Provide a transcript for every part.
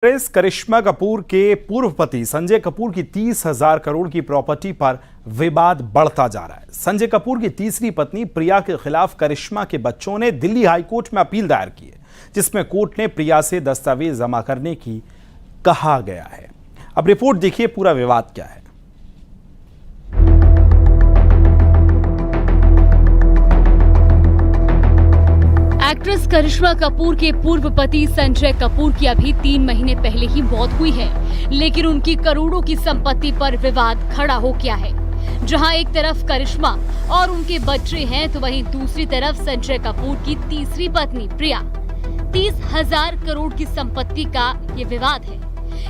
Actress करिश्मा कपूर के पूर्व पति संजय कपूर की 30,000 करोड़ की प्रॉपर्टी पर विवाद बढ़ता जा रहा है। संजय कपूर की तीसरी पत्नी प्रिया के खिलाफ करिश्मा के बच्चों ने दिल्ली हाई कोर्ट में अपील दायर की है, जिसमें कोर्ट ने प्रिया से दस्तावेज जमा करने की कहा गया है। अब रिपोर्ट देखिए पूरा विवाद क्या है। एक्ट्रेस करिश्मा कपूर के पूर्व पति संजय कपूर की अभी 3 महीने पहले ही मौत हुई है, लेकिन उनकी करोड़ों की संपत्ति पर विवाद खड़ा हो गया है। जहां एक तरफ करिश्मा और उनके बच्चे हैं, तो वहीं दूसरी तरफ संजय कपूर की तीसरी पत्नी प्रिया। 30,000 करोड़ की संपत्ति का ये विवाद है।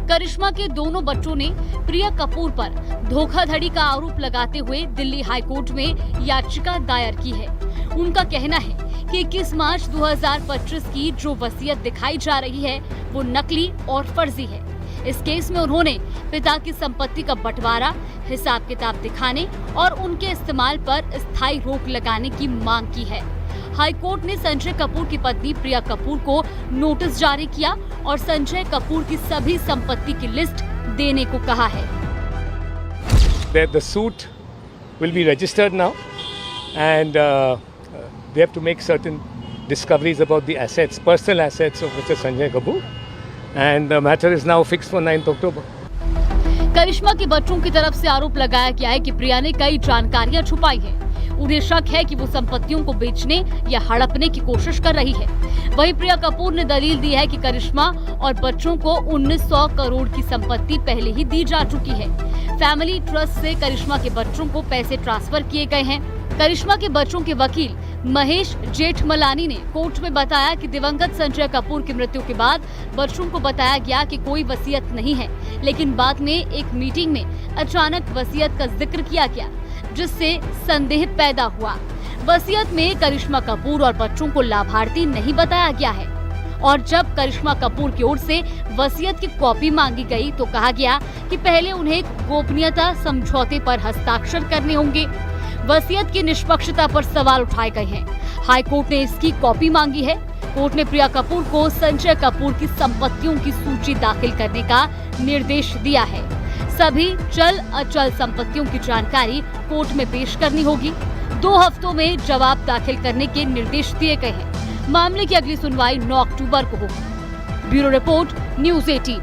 करिश्मा के दोनों बच्चों ने प्रिया कपूर पर धोखाधड़ी का आरोप लगाते हुए दिल्ली हाई कोर्ट में याचिका दायर की है। उनका कहना है कि 21 मार्च 2025 की जो वसीयत दिखाई जा रही है वो नकली और फर्जी है। इस केस में उन्होंने पिता की संपत्ति का बंटवारा, हिसाब किताब दिखाने और उनके इस्तेमाल पर स्थायी रोक लगाने की मांग की है। हाई कोर्ट ने संजय कपूर की पत्नी प्रिया कपूर को नोटिस जारी किया और संजय कपूर की सभी संपत्ति की लिस्ट देने को कहा है। The suit will be registered now and they have to make certain discoveries about the assets, personal assets of Mr. Sanjay Kapoor, and the matter is now fixed for 9th October. करिश्मा के बच्चों की तरफ से आरोप लगाया गया है कि प्रिया ने कई जानकारियां छुपाई हैं। उन्हें शक है कि वो संपत्तियों को बेचने या हड़पने की कोशिश कर रही है। वहीं प्रिया कपूर ने दलील दी है कि करिश्मा और बच्चों को 1900 करोड़ की संपत्ति पहले ही दी जा चुकी है। फैमिली ट्रस्ट से करिश्मा के बच्चों को पैसे ट्रांसफर किए गए हैं। करिश्मा के बच्चों के वकील महेश जेठमलानी ने कोर्ट में बताया कि दिवंगत संजय कपूर की मृत्यु के बाद बच्चों को बताया गया कि कोई वसीयत नहीं है, लेकिन बाद में एक मीटिंग में अचानक वसीयत का जिक्र किया गया, जिससे संदेह पैदा हुआ। वसीयत में करिश्मा कपूर और बच्चों को लाभार्थी नहीं बताया गया है, और जब करिश्मा कपूर की ओर से वसीयत की कॉपी मांगी गई तो कहा गया कि पहले उन्हें गोपनीयता समझौते पर हस्ताक्षर करने होंगे। वसीयत की निष्पक्षता पर सवाल उठाए गए हैं। हाई कोर्ट ने इसकी कॉपी मांगी है। कोर्ट ने प्रिया कपूर को संजय कपूर की संपत्तियों की सूची दाखिल करने का निर्देश दिया है। सभी चल अचल संपत्तियों की जानकारी कोर्ट में पेश करनी होगी। 2 हफ्तों में जवाब दाखिल करने के निर्देश दिए गए हैं। मामले की अगली सुनवाई 9 अक्टूबर को होगी। Bureau report, news 18।